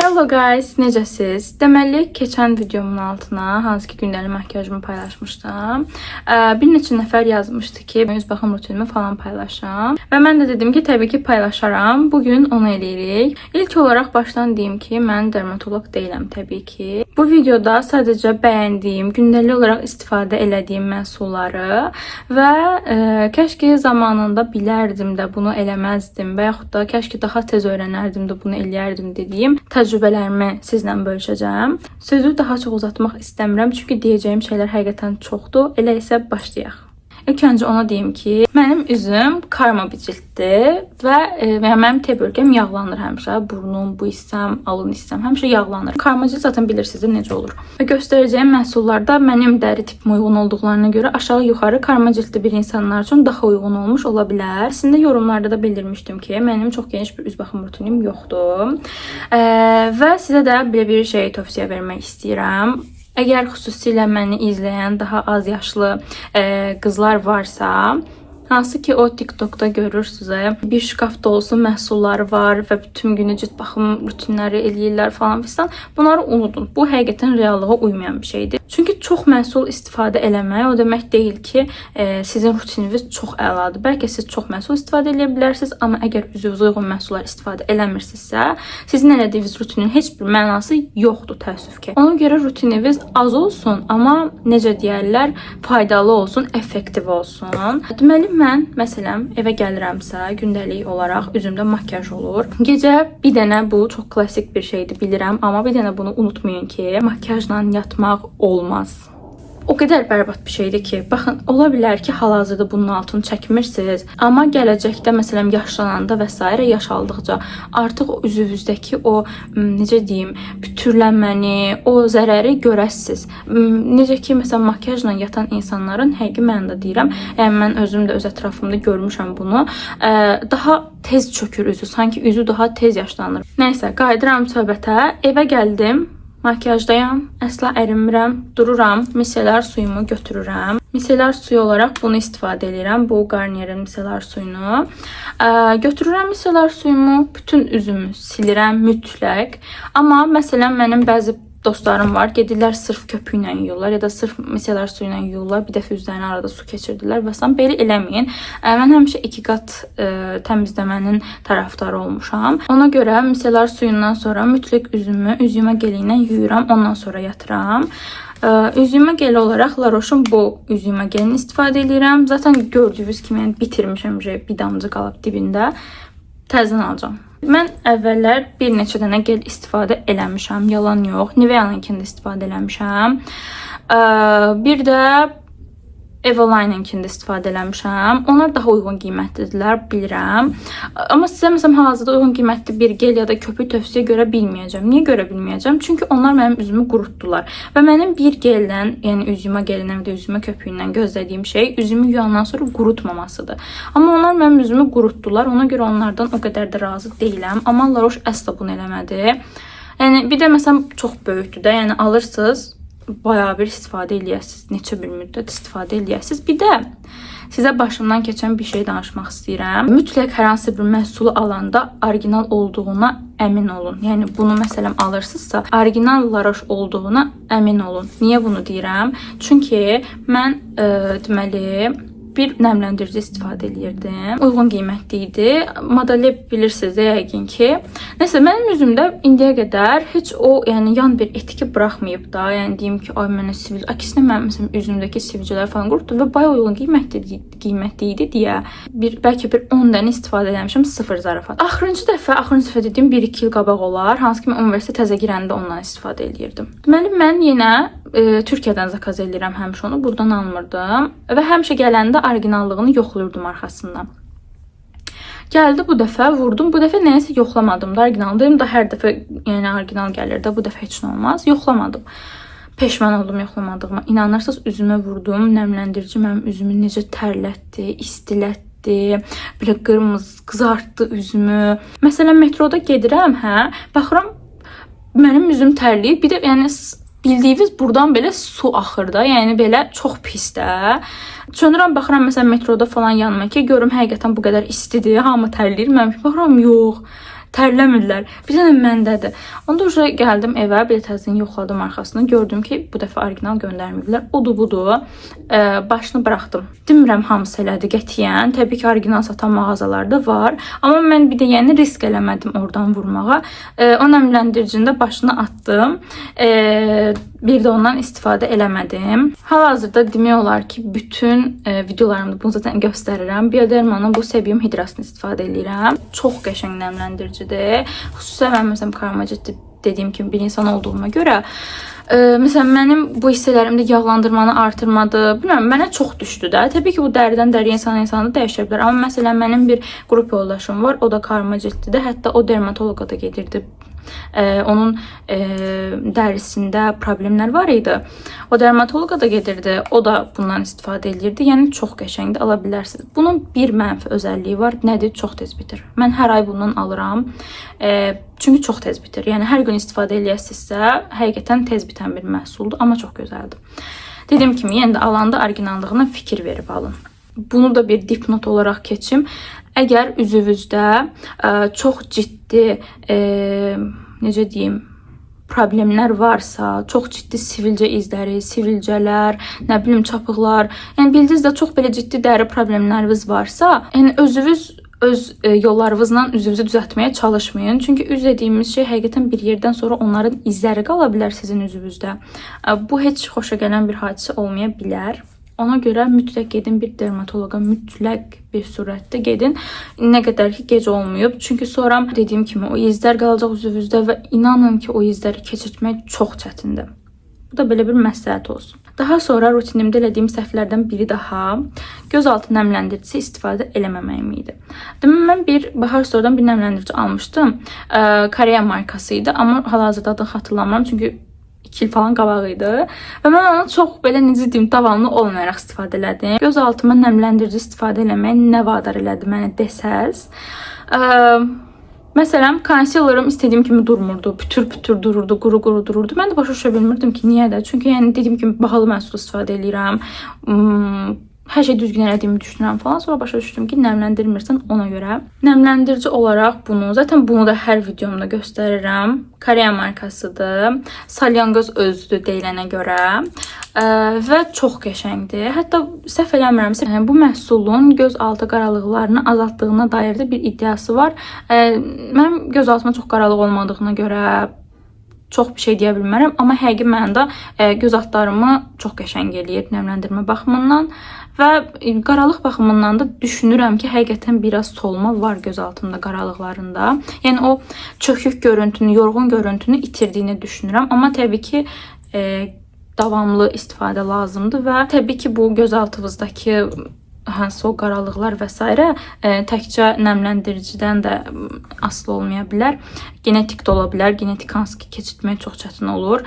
Hello guys, necəsiz? Deməli, keçən videomun altına hansı ki gündəlik makyajımı paylaşmışdım. Bir neçə nəfər yazmışdı ki, yüz baxım rutinimi falan paylaşam. Və mən də dedim ki, təbii ki paylaşaram. Bugün onu eləyirik. İlk olaraq başdan deyim ki, mən dermatolog deyiləm təbii ki. Bu videoda sadəcə bəyəndiyim, gündəlik olaraq istifadə elədiyim məhsulları və kəşki zamanında bilərdim də bunu eləməzdim və yaxud da kəşki daha tez öyrənərdim də bunu eləyərdim dediyim təcrübələrimi sizlə bölüşəcəm. Sözü daha çox uzatmaq istəmirəm, çünki deyəcəyim şeylər həqiqətən çoxdur. Elə isə başlayaq. İlk öncə ona deyim ki, mənim üzüm karma bir cilddir və mənim T bölgəm yağlanır həmişə. Burnum, bu hissəm, alın hissəm həmişə yağlanır. Karma cild zaten bilirsiniz necə olur. Və göstərəcəyim məhsullarda mənim dəri tipimə uyğun olduqlarına görə aşağı-yuxarı karma cildli bir insanlar üçün daha uyğun olmuş ola bilər. Sizin də yorumlarda da bildirmişdim ki, mənim çox geniş bir üz baxım rutinim yoxdur. Və sizə də belə bir şey tövsiyə vermək istəyirəm. Əgər xüsusilə məni izləyən daha az yaşlı qızlar varsa, hansı ki o TikTok'da görürsünüz, bir şkaf dolusu məhsulları var və bütün günü cilt baxım rutinləri eləyirlər falan fistan. Bunları unudun. Bu həqiqətən reallığa uymayan bir şeydir. Çünki çox məhsul istifadə eləmək o demək deyil ki, sizin rutininiz çox əladır. Bəlkə siz çox məhsul istifadə edə bilərsiniz, amma əgər üzünüzə uyğun məhsullar istifadə eləmirsinizsə, sizin elədiyiniz rutinin heç bir mənası yoxdur təəssüf ki. Ona görə rutininiz az olsun, amma necə deyərlər, faydalı olsun, effektiv olsun. Deməli, mən məsələn evə gəlirəmsə, gündəlik olaraq üzümdə makyaj olur. Gecə bir dənə, bu çox klassik bir şeydir bilirəm, amma bir dənə bunu unutmayın ki, makyajla yatmaq olmaz. O qədər bərbad bir şeydir ki, baxın, ola bilər ki, hal-hazırda bunun altını çəkmirsiniz, amma gələcəkdə məsələn yaşlananda və s. yaş aldıqca artıq o üzünüzdəki o necə deyim, bütürlənməni, o zərəri görəsiniz. Necə ki, məsələn makyajla yatan insanların həqiqi mənada deyirəm, yəni mən özüm də öz ətrafımda görmüşəm bunu, daha tez çökür üzü, sanki üzü daha tez yaşlanır. Nəysə, qayıdıram söhbətə. Evə gəldim. Makyajdayam, əsla ərinmirəm, dururam, misellar suyumu götürürəm. Misellar suyu olaraq bunu istifadə edirəm, bu Garnier'in misellar suyunu. Götürürəm misellar suyumu, bütün üzümü silirəm mütləq. Amma məsələn mənim bəzi dostlarım var, gedirlər sırf köpüklə yuyurlar ya da sırf misellar suyu ilə yuyurlar, bir dəfə üzlərinə arada su keçirdilər və sən belə eləməyin. Mən həmişə 2 qat təmizləmənin tərəfdarı olmuşam. Ona görə misellar suyundan sonra mütləq üzümü üzümə geli ilə yuyuram, ondan sonra yatıram. Üzümə geli olaraq La Roche'un bu üzümə gelini istifadə edirəm. Zaten gördüyünüz kimi yəni bitirmişəm, bir damcı qalıb dibində. Təzədən alacağım. Mən əvvəllər bir neçə dənə gel istifadə eləmişəm, yalan yox. Nivea'nınkini də istifadə eləmişəm. Bir də Evoline'ınkini də istifadə eləmişəm. Onlar daha uyğun qiymətlidirlər, bilirəm. Amma sizə məsələn hal-hazırda uyğun qiymətli bir gel ya da köpük tövsiyə görə bilməyəcəm. Niyə görə bilməyəcəm? Çünki onlar mənim üzümü qurutdular. Və mənim bir geldən, yəni üzümə gelindən və üzümə köpüyündən gözlədiyim şey üzümü yuyandan sonra qurutmamasıdır. Amma onlar mənim üzümü qurutdular. Ona görə onlardan o qədər də razı deyiləm. Amma La Roche əsla bunu eləmədi. Yəni bir də məsələn çox böyükdür də, yəni alırsınız, bayağı bir istifadə eləyəsiniz, neçə bir müddət istifadə eləyəsiniz. Bir də sizə başımdan keçən bir şey danışmaq istəyirəm. Mütləq hər hansı bir məhsulu alanda orijinal olduğuna əmin olun. Yəni bunu məsələn alırsınızsa, orijinal La Roche olduğuna əmin olun. Niyə bunu deyirəm? Çünki mən deməli bir nəmləndirici istifadə edirdim. Uyğun qiymətli idi. Modeli bilirsiniz yəqin ki. Nəsə mənim üzümdə indiyə qədər heç o yəni yan bir etki buraxmayıb da. Yəni deyim ki, ay mənə sivilcə, əksinə mənim məsələn üzümdəki sivilcələr falan qurutdu və bayağı uyğun qiymətli idi deyə bəlkə bir 10 dənə istifadə etmişəm, sıfır zarafat. Axırıncı dəfə dediyim 1-2 il qabaq olar. Hansı ki mən universitetə təzə girəndə ondan istifadə edirdim. Deməli mən yenə Türkiyədən zakaz edirəm həmişə onu, buradan almırdım və həmişə gələndə orijinallığını yoxluyordum arxasından. Gəldi bu dəfə, vurdum. Bu dəfə nəyəsə yoxlamadım da, orijinal dedim da hər dəfə yəni orijinal gəlir də, bu dəfə heç nə olmaz. Yoxlamadım. Peşman oldum yoxlamadığıma. İnanırsınız üzümə vurdum, nəmləndirici mənim üzümü necə tərlətdi, istilətdi. Belə qırmızı qızartdı üzümü. Məsələn metroda gedirəm, baxıram mənim üzüm tərliyib. Bir də yəni bildiyiniz buradan belə su axır da, yəni belə çox pis də. Çönürəm, baxıram məsələn metroda falan yanıma ki, görüm həqiqətən bu qədər istidir, hamı tərləyir. Mən baxıram, yox. Tərləmirlər. Bir dənə məndədir. Onda uşa gəldim evə, bir təzədən yoxladım arxasını. Gördüm ki, bu dəfə orijinal göndərməyiblər. Odur budur. Başını buraxdım. Demirəm hamısı elədi qətiyyən. Təbii ki, orijinal satan mağazalarda var. Amma mən bir də yəni risk eləmədim oradan vurmağa. O nəmləndiricinin də başını atdım. Bir də ondan istifadə eləmədim. Hal-hazırda demək olar ki, bütün videolarımda bunu zaten göstərirəm. Biodermanın bu Sebium hidrasını istifadə edirəm. Çox qəşəng nəmləndiricidir. Xüsusən mən məsələn Karmajetdə dediyim kimi bir insan olduğuma görə məsələn mənim bu hissələrimdə yağlandırmanı artırmadı. Bilmirəm, mənə çox düşdü də. Təbii ki, bu dəridən dəriyə insana dəyişə bilər. Amma məsələn mənim bir qrup yoldaşım var. O da Karmajetdə. Hətta o dermatoloqa da gedirdi. Onun dərisində problemlər var idi. O dermatoloqa da gedirdi. O da bundan istifadə edirdi. Yəni çox qəşəngdir, ala bilərsiniz. Bunun bir mənfi özəlliyi var. Nədir? Çox tez bitir. Mən hər ay bundan alıram. Çünki çox tez bitir. Yəni hər gün istifadə eləyəsinizsə, həqiqətən tez bitən bir məhsuldur, amma çox gözəldir. Dediyim kimi, yenə də alanda orijinallığına fikir verib alın. Bunu da bir dipnot olaraq keçim. Əgər üzünüzdə çox ciddi, necə deyim, problemlər varsa, çox ciddi sivilcə izləri, sivilcələr, nə bilim çapıqlar, yəni bildiniz də çox belə ciddi dəri problemləriniz varsa, yəni öz yollarınızla üzünüzü düzəltməyə çalışmayın. Çünki üz dediyimiz şey həqiqətən bir yerdən sonra onların izləri qala bilər sizin üzünüzdə. Bu heç xoşa gələn bir hadisə olmaya bilər. Ona görə mütləq gedin bir dermatoloqa, mütləq bir surətdə gedin. Nə qədər ki gec olmayıb. Çünki sonra dediyim kimi o izlər qalacaq üzünüzdə və inanın ki o izləri keçirtmək çox çətindir. Bu da belə bir məsləhət olsun. Daha sonra rutinimdə elədiyim səhvlərdən biri daha gözaltı nəmləndiricisi istifadə eləməməyim idi. Demək mən bir Bahar Store'dan bir nəmləndirici almışdım. Koreya markası idi, amma hal-hazırda adını xatırlamıram çünki 2 il falan qabağı idi. Və mən onu çox belə necə deyim, davamlı olmayaraq istifadə elədim. Göz altıma nəmləndirici istifadə eləmək nə vadar elədi mənə desəz. Məsələn, konsilerim istədiyim kimi durmurdu. Pütür dururdu, quru dururdu. Mən də başa düşə bilmirdim ki, niyə də? Çünki yəni dediyim kimi bahalı məhsul istifadə edirəm. Hər şey düzgün elədiyimi düşünürəm falan. Sonra başa düşdüm ki, nəmləndirmirsən ona görə. Nəmləndirici olaraq bunu, zaten bunu da hər videomda göstərirəm. Koreya markasıdır. Salyangoz özüdür deyilənə görə. Və çox qəşəngdir. Hətta səhv eləmirəmsə, bu məhsulun göz altı qaralıqlarını azaltdığına dair də bir iddiası var. Mənim göz altıma çox qaralıq olmadığına görə çox bir şey deyə bilmərəm, amma həqiqi mənada göz altlarımı çox qəşəng eləyir nəmləndirmə baxımından və qaralıq baxımından da düşünürəm ki, həqiqətən biraz solma var göz altımda qaralıqlarında. Yəni o çökük görüntünü, yorğun görüntünü itirdiyini düşünürəm, amma təbii ki davamlı istifadə lazımdır və təbii ki bu göz altınızdakı hansı o qaralıqlar və s. Təkcə nəmləndiricidən də asılı olmaya bilər. Genetik də ola bilər. Genetik hansı ki keçirtmək çox çətin olur.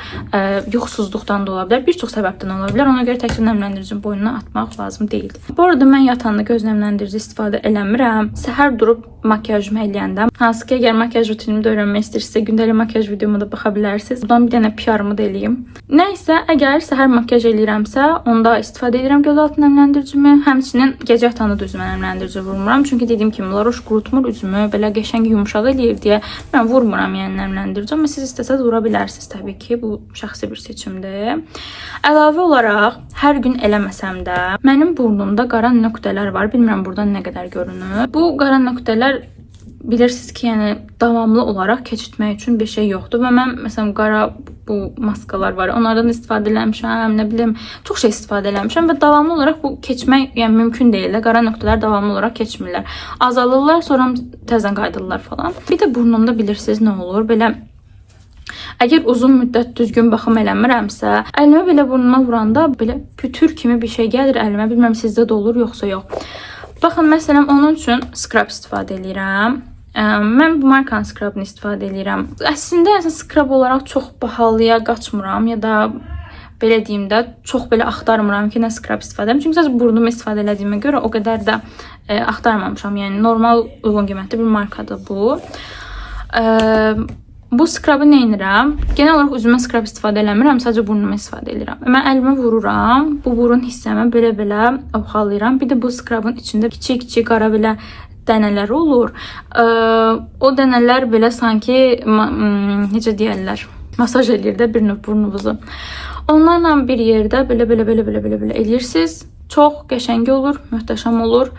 Yuxusuzluqdan da ola bilər. Bir çox səbəbdən ola bilər. Ona görə təkcə nəmləndiricinin boynuna atmaq lazım deyil. Bu arada mən yatanda göz nəmləndirici istifadə eləmirəm. Səhər durub makyajımı eləyəndə, hansı ki əgər makyaj rutinimi də öyrənmək istəyirsinizsə, gündəlik makyaj videoma da baxa bilərsiniz. Buradan bir dənə PR-ımı da eləyim. Nəysə, əgər səhər makyaj eləyirəmsə, onda istifadə edirəm göz altı nəmləndiricimi. Həmçinin gecə yatanda da üzümə nəmləndirici vurmuram. Çünki dediyim kimi La Roche qurutmur üzümü, belə qəşəng yumşaq eləyir deyə mən vurmuram yəni nəmləndirici. Amma siz istəsəz vura bilərsiniz təbii ki. Bu şəxsi bir seçimdir. Əlavə olaraq hər gün eləməsəm də mənim burnumda qara nöqtələr var. Bilmirəm buradan nə qədər görünür. Bu qara nöqtələr bilirsiniz ki, yəni davamlı olaraq keçirtmək üçün bir şey yoxdur və mən məsələn qara bu maskalar var. Onlardan istifadə eləmişəm, nə bilim, çox şey istifadə eləmişəm və davamlı olaraq bu keçmək yəni mümkün deyil. Qara nöqtələr davamlı olaraq keçmirlər. Azalırlar, sonra təzədən qayıdırlar falan. Bir də burnumda bilirsiniz nə olur? Belə əgər uzun müddət düzgün baxım eləmirəmsə, əlimə belə burnuma vuranda belə pütür kimi bir şey gəlir əlimə. Bilmirəm sizdə də olur yoxsa yox. Baxın, məsələn, onun üçün skrab istifadə edirəm. Mən bu markanın skrabını istifadə edirəm. Əslində skrab olaraq çox bahalıya qaçmıram ya da belə deyim də çox belə axtarmıram ki, nə skrab istifadə edim. Çünki sadəcə burnumu istifadə elədiyimə görə o qədər də axtarmamışam. Yəni normal uyğun qiymətli bir markadır bu. Bu skrabı nə edirəm? Genel olaraq üzümə skrab istifadə eləmirəm, sadəcə burnuma istifadə edirəm. Mən əlimə vururam, bu burun hissəmə belə-belə ovxalayıram. Bir də bu skrabın içində kiçik-kiçik qara belə dənələr olur. O dənələr belə sanki necə deyirlər, masaj eləyir də bir növ burnunuzu. Onlarla bir yerdə belə eləyirsiniz. Çox qəşəng olur, möhtəşəm olur.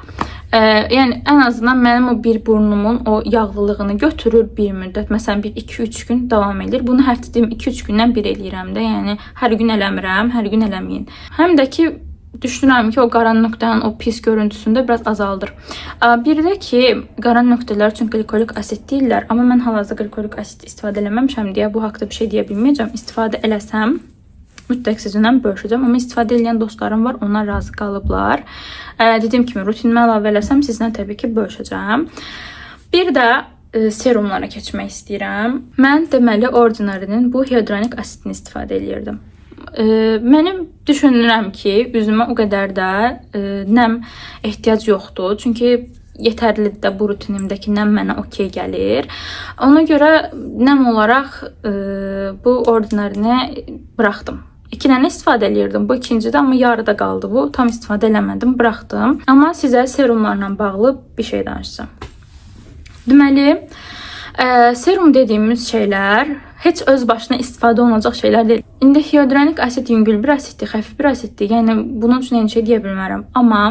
Yəni ən azından mənim o bir burnumun o yağlılığını götürür bir müddət. Məsələn 1-2-3 gün davam edir. Bunu həftədə 2-3 gündən bir eləyirəm də. Yəni hər gün eləmirəm, hər gün eləməyin. Həm də ki düşünürəm ki, o qaran nöqtənin o pis görüntüsünü də biraz azaldır. Bir də ki, qaran nöqtələr üçün glikolik asid deyirlər, amma mən hal-hazırda glikolik asid istifadə eləməmişəm deyə bu haqqda bir şey deyə bilməyəcəm. İstifadə eləsəm mütləq sizinlə bölüşəcəm, amma istifadə edən dostlarım var, onlar razı qalıblar. Dediyim kimi rutinimə əlavə eləsəm sizlə təbii ki bölüşəcəm. Bir də serumlara keçmək istəyirəm. Mən deməli Ordinary'nin bu hyaluronik asidini istifadə eləyirdim. Mənim düşünürəm ki, üzümə o qədər də nəm ehtiyac yoxdur. Çünki yetərlidir də bu rutinimdəki nəm mənə okey gəlir. Ona görə nəm olaraq bu Ordinary'ni buraxdım. 2 dənə istifadə eləyirdim. Bu ikincidə, amma yarıda qaldı bu. Tam istifadə eləmədim, buraxdım. Amma sizə serumlarla bağlı bir şey danışacağım. Deməli, serum dediyimiz şeylər heç öz başına istifadə olunacaq şeylər deyil. İndi hyaluronik asid yüngül bir asiddir, xəfif bir asiddir. Yəni bunun üçün heç şey deyə bilmərəm. Amma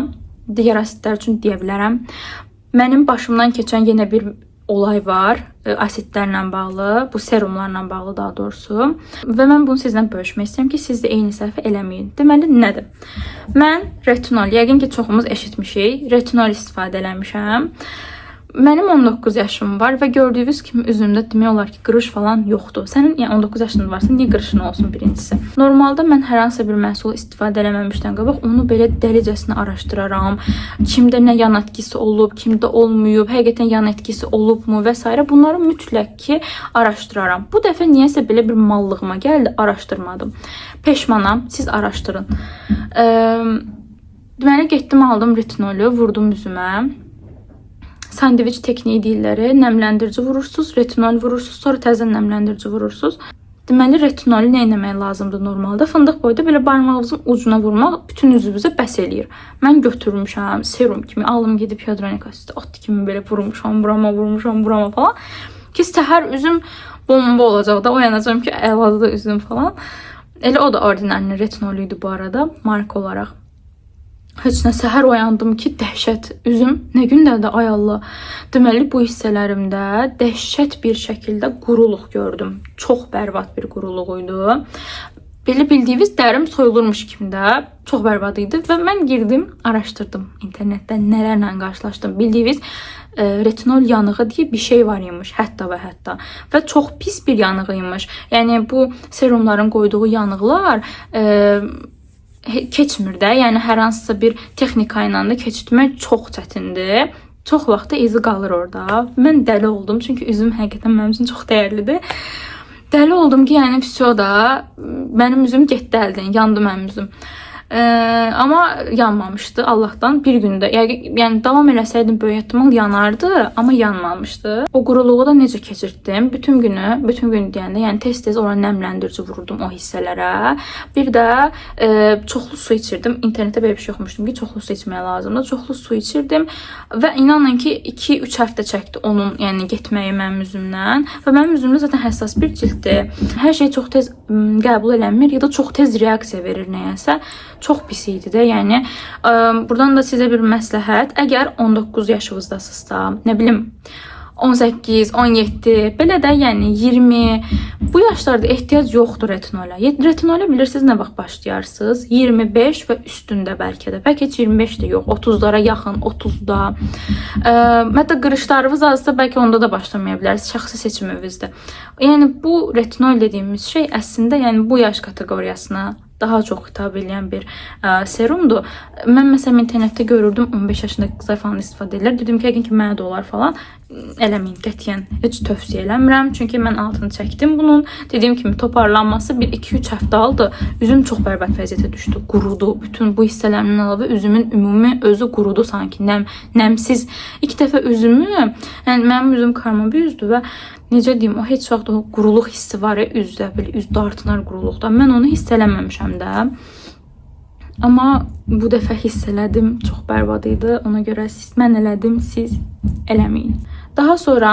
digər asidlər üçün deyə bilərəm. Mənim başımdan keçən yenə bir olay var, asidlərlə bağlı, bu serumlarla bağlı daha doğrusu. Və mən bunu sizlə bölüşmək istəyirəm ki, siz də eyni səhvi eləməyin. Deməli, nədir? Mən retinol, yəqin ki, çoxumuz eşitmişik, retinol istifadə eləmişəm. Mənim 19 yaşım var və gördüyünüz kimi üzümdə demək olar ki, qırış falan yoxdur. Sənin yəni 19 yaşın varsa, niyə qırışın olsun birincisi? Normalda mən hər hansı bir məhsul istifadə eləməmişdən qabaq onu belə dəlicəsinə araşdıraram. Kimdə nə yan etkisi olub, kimdə olmayıb, həqiqətən yan etkisi olubmu və s. Bunları mütləq ki araşdıraram. Bu dəfə niyəsə belə bir mallığıma gəldi, araşdırmadım. Peşmanam, siz araşdırın. Deməli, getdim, aldım retinolu, vurdum üzümə. Sandviç tekniği deyirlər, nəmləndirici vurursunuz, retinol vurursunuz, sonra təzə nəmləndirici vurursunuz. Deməli, retinolu nə etmək lazımdır normalda? Fındıq boyda belə barmağınızın ucuna vurmaq bütün üzünüzə bəs eləyir. Mən götürmüşəm, serum kimi, alım gedib hyaluronik asid, at kimi belə vurmuşam, burama falan. Ki, səhər üzüm bomba olacaq da, oyanacağım ki, əladır üzüm falan. Elə o da Ordinary'nin retinoluydu bu arada, marka olaraq. Heç nə, səhər oyandım ki, dəhşət üzüm, nə gündədir, ay Allah. Deməli, bu hissələrimdə dəhşət bir şəkildə quruluq gördüm. Çox bərbad bir quruluq idi. Belə bildiyiniz dərim soyulurmuş kimi də çox bərbad idi və mən girdim, araşdırdım internetdə, nələrlə qarşılaşdım. Bildiyiniz retinol yanığı deyə bir şey var imiş, hətta və hətta. Və çox pis bir yanığı imiş. Yəni, bu serumların qoyduğu yanıqlar keçmir də, yəni hər hansısa bir texnika ilə də keçirtmək çox çətindir. Çox vaxtda izi qalır orada. Mən dəli oldum, çünki üzüm həqiqətən mənim üçün çox dəyərlidir. Dəli oldum ki, yəni vəsə da mənim üzüm getdi əldən, yandı mənim üzüm. Amma yanmamışdı Allahdan bir gündə. Yəni davam eləsəydim böyük ehtimal yanardı, amma yanmamışdı. O quruluğu da necə keçirtdim? Bütün gün deyəndə, yəni tez-tez ora nəmləndirici vururdum o hissələrə. Bir də çoxlu su içirdim. İnternetdə belə bir şey oxumuşdum ki, çoxlu su içməyə lazımdır. Çoxlu su içirdim və inanın ki 2-3 həftə çəkdi onun, yəni getməyi mənim üzümdən. Və mənim üzümdə zaten həssas bir cilddir. Hər şey çox tez qəbul eləmir ya da çox tez reaksiya verir nəyəsə. Çox pis idi də, yəni buradan da sizə bir məsləhət, əgər 19 yaşınızdasınızsa, nə bilim 18, 17, belə də yəni 20 bu yaşlarda ehtiyac yoxdur retinola. Retinola bilirsiniz nə vaxt başlayarsınız? 25 və üstündə bəlkə də. Bəlkə heç 25 də yox, 30'lara yaxın, 30'da. Hətta qırışlarınız azsa bəlkə onda da başlamaya bilərsiniz, şəxsi seçiminizdə. Yəni bu retinol dediyimiz şey əslində yəni bu yaş kateqoriyasına daha çox xitab edən bir serumdur. Mən məsələn internetdə görürdüm 15 yaşındakı qızlar falan istifadə edirlər. Dedim ki, yəqin ki mənə də olar falan. Eləməyin, qətiyyən heç tövsiyə eləmirəm. Çünki mən altını çəkdim bunun. Dediyim kimi toparlanması bir 2-3 həftə aldı. Üzüm çox bərbad vəziyyətə düşdü, qurudu. Bütün bu hissələrindən əlavə üzümün ümumi özü qurudu sanki, nəmsiz. 2 dəfə üzümü, yəni mənim üzüm karma bir üzdür və necə deyim, o heç vaxt o quruluq hissi var ya üzdə, belə üz dartınar quruluqda. Mən onu hiss eləməmişəm də. Amma bu dəfə hiss elədim, çox bərbad idi. Ona görə mən elədim, siz eləməyin. Daha sonra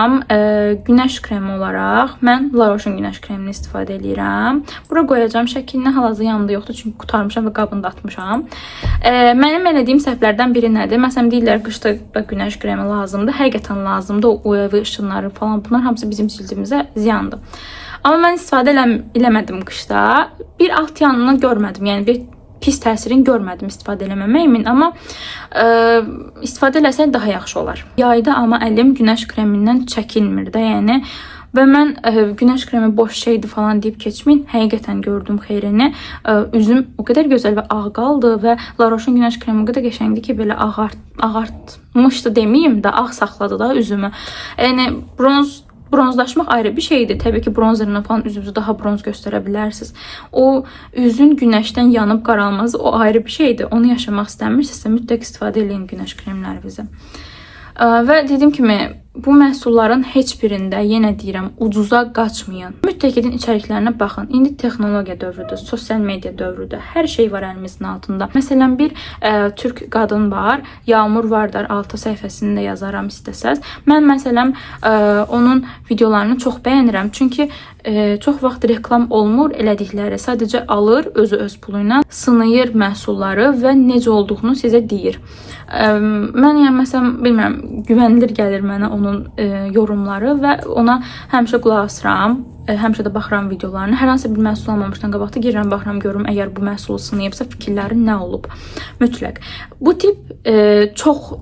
günəş kremi olaraq mən La Roche-un günəş kremini istifadə edirəm. Bura qoyacağım şəklini, hal-hazırda yanımda yoxdur çünki qutarmışam və qabını da atmışam. Mənim elədiyim səhvlərdən biri nədir? Məsələn, deyirlər qışda da günəş kremi lazımdır. Həqiqətən lazımdır. O UV işınları falan, bunlar hamısı bizim cildimizə ziyandır. Amma mən istifadə eləmədim qışda. Bir alt yanını görmədim. Yəni bir pis təsirini görmədim istifadə eləməməyimin, amma istifadə eləsək daha yaxşı olar. Yayda amma əlim günəş kremindən çəkilmir də, yəni və mən günəş kremi boş şeydi falan deyib keçməyin. Həqiqətən gördüm xeyrini. Üzüm o qədər gözəl və ağ qaldı və La Roche-un günəş kremi o qədər qəşəngdir ki, belə ağartmışdı deməyim də, ağ saxladı da üzümü. Yəni bronzlaşmaq ayrı bir şeydir. Təbii ki, bronzerlə falan üzünüzü daha bronz göstərə bilərsiniz. O üzün günəşdən yanıb qaralması o ayrı bir şeydir. Onu yaşamaq istəmirsinizsə mütləq istifadə edin günəş kremlərinizə. Və dediyim kimi bu məhsulların heç birində, yenə deyirəm, ucuza qaçmayın. Mütləq edin içəriklərinə baxın. İndi texnologiya dövrüdür, sosial media dövrüdür. Hər şey var əlimizin altında. Məsələn, bir türk qadın var, Yağmur Vardar, altı səhifəsində də yazaram istəsəz. Mən məsələn onun videolarını çox bəyənirəm. Çünki çox vaxt reklam olmur, elədikləri sadəcə alır, özü öz pulu ilə sınayır məhsulları və necə olduğunu sizə deyir. Mən yəni məsələn bilmirəm, güvənilir gəlir mənə onun yorumları və ona həmişə qulaq asıram. Həmişə də baxıram videolarına. Hər hansı bir məhsul almamışdan qabaqda girirəm, baxıram, görürəm əgər bu məhsulu sınayıbsa fikirləri nə olub. Mütləq. Bu tip çox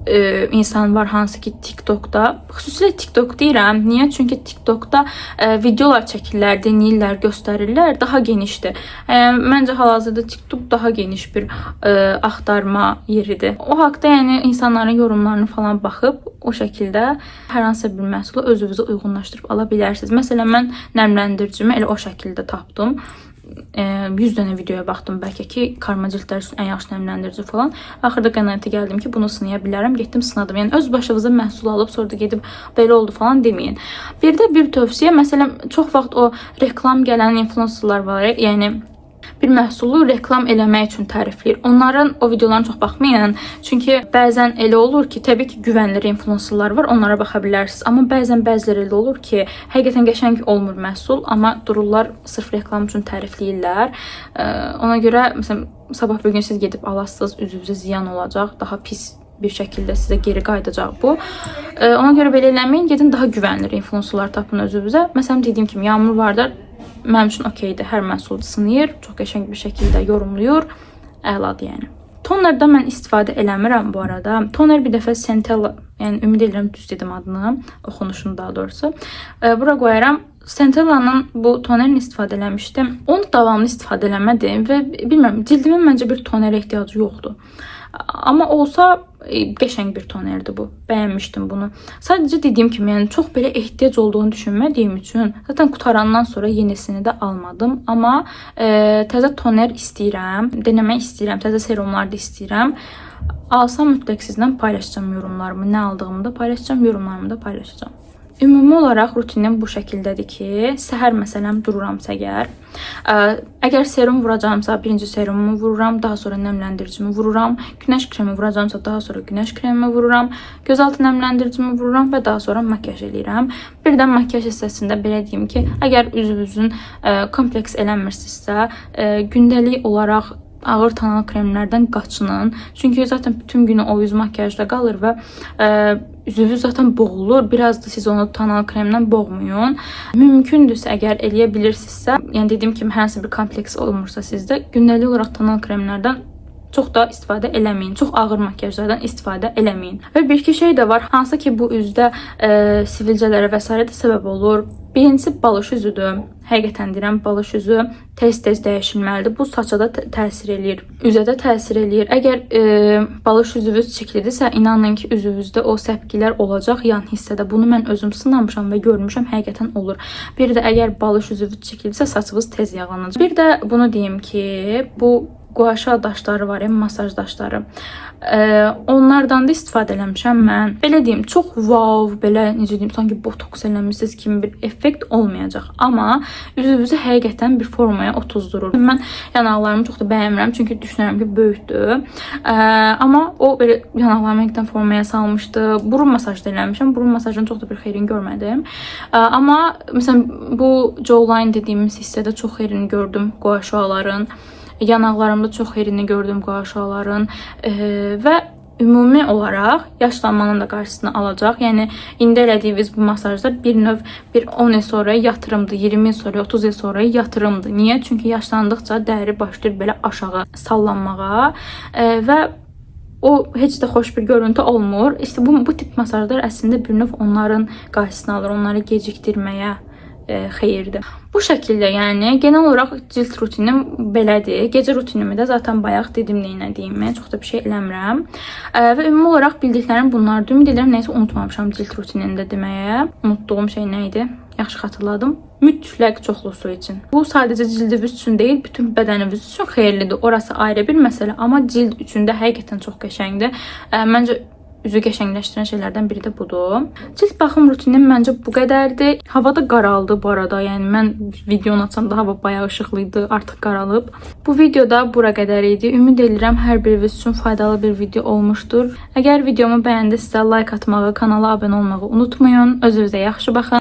insan var hansı ki TikTokda, xüsusilə TikTok deyirəm. Niyə? Çünki TikTokda videolar çəkirlər, denəyirlər, göstərirlər, daha genişdir. Məncə hal-hazırda TikTok daha geniş bir axtarma yeridir. O haqda yəni insanların yorumlarını falan baxıb o şəkildə hər hansı bir məhsulu özünüzə uyğunlaşdırıb ala bilərsiniz. Məsələn, mən nəmləndiricimi elə o şəkildə tapdım. 100 dənə videoya baxdım bəlkə ki, karma cildlər üçün ən yaxşı nəmləndirici falan. Axırda qənaətə gəldim ki, bunu sınaya bilərəm. Getdim sınadım. Yəni öz başınıza məhsul alıb sonra da gedib belə oldu falan deməyin. Bir də bir tövsiyə, məsələn, çox vaxt o reklam gələn influencerlar var, yəni bir məhsulu reklam eləmək üçün tərifləyir. Onların o videolarına çox baxmayın. Çünki bəzən elə olur ki, təbii ki, güvənilir influencerlar var, onlara baxa bilərsiniz. Amma bəzən bəziləri elə olur ki, həqiqətən qəşəng olmur məhsul, amma dururlar sırf reklam üçün tərifləyirlər. Ona görə məsələn sabah bir gün siz gedib alasınız, üzünüzə ziyan olacaq, daha pis bir şəkildə sizə geri qayıdacaq bu. Ona görə belə eləməyin, gedin daha güvənilir influencerlar tapın özünüzə. Məsələn dediyim kimi Yağmur Vardar mənim üçün okeydir. Hər məhsulu sınayır, çox qəşəng bir şəkildə yorumlayır. Əladır yəni. Tonerdən mən istifadə eləmirəm bu arada. Toner bir dəfə Centella, yəni ümid edirəm düz dedim adını, oxunuşunu daha doğrusu. Bura qoyaram. Centella'nın bu tonerini istifadə eləmişdim. Onu davamlı istifadə eləmədim və bilmirəm, cildimin məncə bir tonerə ehtiyacı yoxdur. Amma olsa qəşəng bir tonerdir bu. Bəyənmişdim bunu. Sadəcə dediyim kimi, yəni çox belə ehtiyac olduğunu düşünmədiyim üçün zaten qutarandan sonra yenisini də almadım. Amma təzə toner istəyirəm, denemək istəyirəm, təzə serumlar da istəyirəm. Alsam mütləq sizlə paylaşacağım yorumlarımı, nə aldığımı da paylaşacağım, yorumlarımı da paylaşacağım. Ümumi olaraq rutinim bu şəkildədir ki, səhər məsələn dururamsa əgər serum vuracağımsa birinci serumumu vururam, daha sonra nəmləndiricimi vururam, günəş kremi vuracağımsa daha sonra günəş kremimi vururam, gözaltı nəmləndiricimi vururam və daha sonra makyaj eləyirəm. Birdən makyaj hissəsində belə deyim ki, əgər üzünüzün kompleks eləmirsinizsə, gündəlik olaraq ağır tonal kremlərdən qaçının. Çünki zaten bütün günü o yüz makyajda qalır və üzünüz zaten boğulur. Biraz da siz onu tonal kremdən boğmayın. Mümkündürsə, əgər eləyə bilirsinizsə, yəni dediyim kimi hər hansı bir kompleks olmursa sizdə, gündəlik olaraq tonal kremlərdən çox da istifadə eləməyin. Çox ağır makyajlardan istifadə eləməyin. Və bir iki şey də var, hansı ki bu üzdə sivilcələrə və s. də səbəb olur. Birincisi balış üzüdür. Həqiqətən deyirəm, balış üzü tez-tez dəyişilməlidir. Bu saça da təsir eləyir, üzə də təsir eləyir. Əgər balış üzünüz çirklidirsə, inanın ki, üzünüzdə o səpkilər olacaq yan hissədə. Bunu mən özüm sınamışam və görmüşəm, həqiqətən olur. Bir də əgər balış üzünüz çirklidirsə, saçınız tez yağlanacaq. Bir də bunu deyim ki, bu guaşa daşları var, masaj daşları. Onlardan da istifadə eləmişəm mən. Belə deyim, çox wow, belə necə deyim, sanki botoks eləmişsiniz kimi bir effekt olmayacaq. Amma üzünüzü həqiqətən bir formaya otuzdurur. Mən yanaqlarımı çox da bəyənmirəm, çünki düşünürəm ki, böyükdür. Amma o belə yanaqlarımı həqiqətən formaya salmışdı. Burun masajı da eləmişəm. Burun masajının çox da bir xeyrini görmədim. Amma məsələn bu jawline dediyimiz hissədə çox xeyrini gördüm guaşaların. Yanaqlarımda çox xeyrini gördüm guaşaların və ümumi olaraq yaşlanmanın da qarşısını alacaq. Yəni indi elədiyiniz bu masajlar bir növ 10 il sonra yatırımdır, 20 il sonra, 30 il sonra yatırımdır. Niyə? Çünki yaşlandıqca dəri başlayır belə aşağı sallanmağa və o heç də xoş bir görüntü olmur. İşte bu tip masajlar əslində bir növ onların qarşısını alır, onları gecikdirməyə xeyirdir. Bu şəkildə, yəni genel olaraq cilt rutinim belədir. Gecə rutinimi də zaten bayaq dedim neynədiyimi, çox da bir şey eləmirəm. Və ümumi olaraq bildiklərim bunlardır. Ümid edirəm nəysə unutmamışam cilt rutinində deməyə. Unutduğum şey nə idi? Yaxşı xatırladım. Mütləq çoxlu su için. Bu sadəcə cildiniz üçün deyil, bütün bədəniniz üçün xeyirlidir. Orası ayrı bir məsələ, amma cild üçün də həqiqətən çox qəşəngdir. Məncə üzü qəşəngləşdirən şeylərdən biri də budur. Cilt baxım rutinim məncə bu qədərdir. Hava da qaraldı bu arada. Yəni mən videonu açanda hava bayağı işıqlıydı, artıq qaralıb. Bu videoda bura qədər idi. Ümid edirəm hər biriniz üçün faydalı bir video olmuşdur. Əgər videomu bəyəndinizsə like atmağı, kanala abunə olmağı unutmayın. Özünüzə yaxşı baxın.